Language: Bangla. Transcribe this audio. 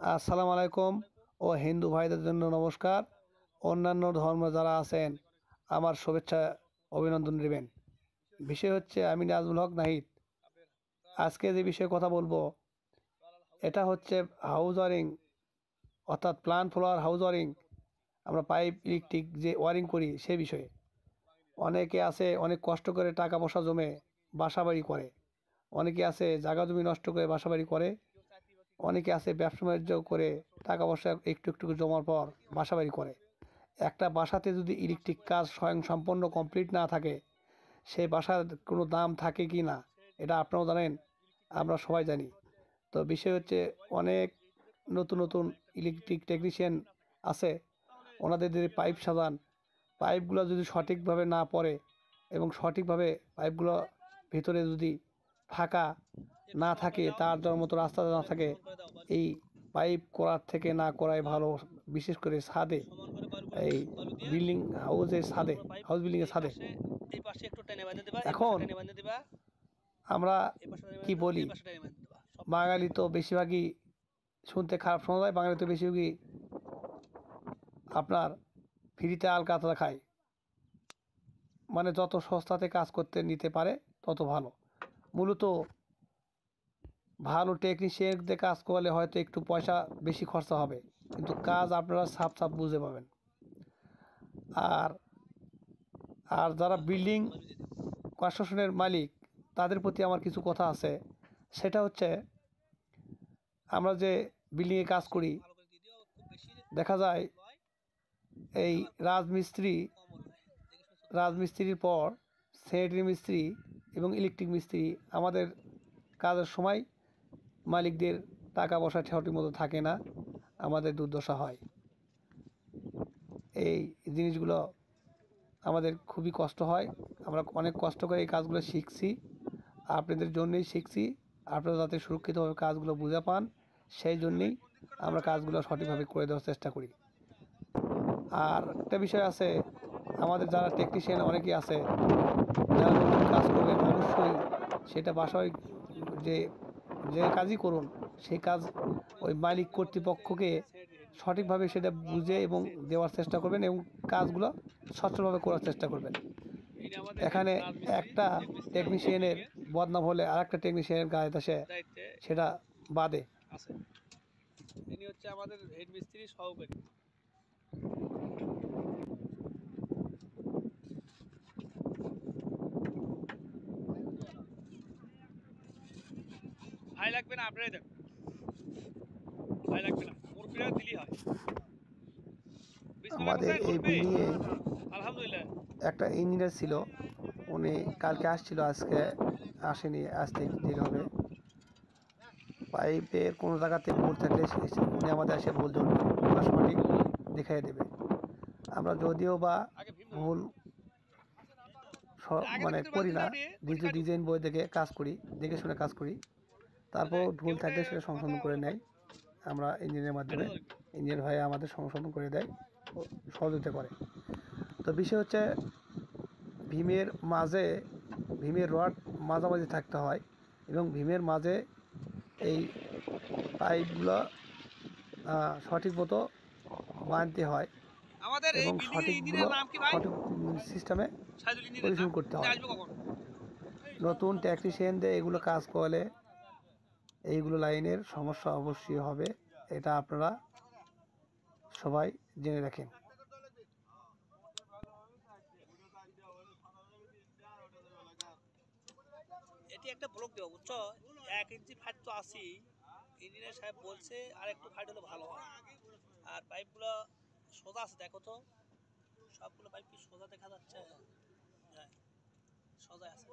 আসসালামু আলাইকুম ও হিন্দু ভাইদের জন্য নমস্কার। অন্যান্য ধর্ম যারা আছেন আমার শুভেচ্ছা অভিনন্দন নেবেন। বিষয় হচ্ছে আমি নাজমুল হক নাহিদ। আজকে যে বিষয়ে কথা বলবো এটা হচ্ছে হাউস ওয়ারিং, অর্থাৎ প্লান্ট ফ্লাওয়ার হাউস ওয়ারিং। আমরা পাইপ ইলেকট্রিক যে ওয়ারিং করি সে বিষয়ে। অনেকে আছে অনেক কষ্ট করে টাকা পয়সা জমে বাসা বাড়ি করে, অনেকে আছে জায়গা জমি নষ্ট করে বাসা বাড়ি করে, অনেকে আছে ব্যবসা বাণিজ্য করে টাকা পয়সা একটু একটু করে জমার পর বাসা বাড়ি করে। একটা বাসাতে যদি ইলেকট্রিক কাজ স্বয়ংসম্পূর্ণ কমপ্লিট না থাকে সেই বাসার কোনো দাম থাকে কি না এটা আপনারাও জানেন, আমরা সবাই জানি। তো বিষয় হচ্ছে অনেক নতুন নতুন ইলেকট্রিক টেকনিশিয়ান আছে, ওনাদের যদি পাইপ সাজান, পাইপগুলো যদি সঠিকভাবে না পড়ে এবং সঠিকভাবে পাইপগুলো ভিতরে যদি ফাঁকা না থাকে, তার যাওয়ার মতো রাস্তা না থাকে, এই পাইপ করার থেকে না করাই ভালো। বিশেষ করে ছাদে, এই বিল্ডিং হাউসের ছাদে, হাউস বিল্ডিংয়ের ছাদে। এখন আমরা কি বলি, বাঙালি তো বেশিরভাগই শুনতে খারাপ শোনা যায়, বাঙালি তো বেশিরভাগই আপনার ফ্রিতে আল কাতরা খায়। মানে যত সস্তাতে কাজ করতে নিতে পারে তত ভালো। মূলত ভালো টেকনিশিয়ান দিয়ে কাজ করলে হয়তো একটু পয়সা বেশি খরচা হবে, কিন্তু কাজ আপনারা সাপ সাপ বুঝে পাবেন। আর আর যারা বিল্ডিং কনস্ট্রাকশনের মালিক তাদের প্রতি আমার কিছু কথা আছে। সেটা হচ্ছে, আমরা যে বিল্ডিংয়ে কাজ করি দেখা যায় এই রাজমিস্ত্রি, রাজমিস্ত্রির পর স্যানিটারি মিস্ত্রি এবং ইলেকট্রিক মিস্ত্রি, আমাদের কাজের সময় মালিকদের টাকা পয়সা সঠিক মতো থাকে না, আমাদের দুর্দশা হয়। এই জিনিসগুলো আমাদের খুবই কষ্ট হয়। আমরা অনেক কষ্ট করে এই কাজগুলো শিখছি, আপনাদের জন্যই শিখছি, আপনারা যাতে সুরক্ষিতভাবে কাজগুলো বুঝে পান সেই জন্যেই আমরা কাজগুলো সঠিকভাবে করে দেওয়ার চেষ্টা করি। আর একটা বিষয় আছে, আমাদের যারা টেকনিশিয়ান অনেকেই আছে যারা নতুন কাজ করবেন, অবশ্যই সেটা বাসায় যে যে কাজই করুন সেই কাজ ওই মালিক কর্তৃপক্ষকে সঠিকভাবে সেটা বুঝে এবং দেওয়ার চেষ্টা করবেন এবং কাজগুলো সচ্ছলভাবে করার চেষ্টা করবেন। এখানে একটা টেকনিশিয়ানের বদনাম হলে আর একটা টেকনিশিয়ানের গায়ে আসে, সেটা বাদে। ইনি হচ্ছে আমাদের হেড মিস্ত্রি সহকারী। ভাই লাগবে না, আপনারাই দেন। ভাই লাগবে না, মুরব্বীরা দিলেই হয়। বিসমিল্লাহ আমাদের কোথায় এই মুরব্বী? বিল্ডিংয়ে আলহামদুলিল্লাহ। একটা ইঞ্জিনিয়ার ছিল, উনি কালকে আসছিল, আজকে আসেনি, আসতে একটু দেরি হবে। পাইপের কোনো জায়গাতে ভুল থাকলে উনি আমাদের এসে ভুল ধরবে বা সঠিক দেখাই দেবে। আমরা যদিও বা আগে ভীম ধরুন। ভুল আগে মানে ভিতরে করি বালতি না, দাও নিয়ে ওইটা ডিজিটাল খাই দেবো। ডিজাইন বই দেখে কাজ করি, দেখে শুনে কাজ করি। তারপর ভুল কেবলটা থাকলে সেটা মাথা সংশোধন করে নেয় আমরা ইঞ্জিনিয়ারের খাইতে মাধ্যমে। ধরবি। ইঞ্জিনিয়ার ভাই আমাদের সংশোধন করে দেয় ও সহযোগিতা করে। তো বিষয় হচ্ছে, ভীমের মাঝে, ভীমের রড মাঝামাঝি থাকতে হয় এবং ভীমের মাঝে এই পাইপগুলো সঠিক মতো বাঁধতে হয় আমাদের এই এবং বিল্ডিং এর সঠিকগুলো ইঞ্জিনিয়ার নাম কি ভাই? সঠিক সিস্টেমে সাইদুল ইঞ্জিনিয়ার না? পরিশোধন করতে উনি হয়। আসবে কখন? নতুন টেকনিশিয়ানদের এগুলো কাজ করলে এইগুলো লাইনের সমস্যা অবশ্যই হবে, এটা আপনারা সবাই জেনে রাখেন। এটি একটা ব্লক দেবো বুঝছো, 1 ইঞ্চি ফাইট তো আসি। ইঞ্জিনিয়ার সাহেব বলছে আর একটু ফাইট হলে ভালো হয়। আর পাইপগুলো সোজা আছে দেখো তো, সবগুলো পাইপ কি সোজা দেখা যাচ্ছে? হ্যাঁ, সোজা আছে।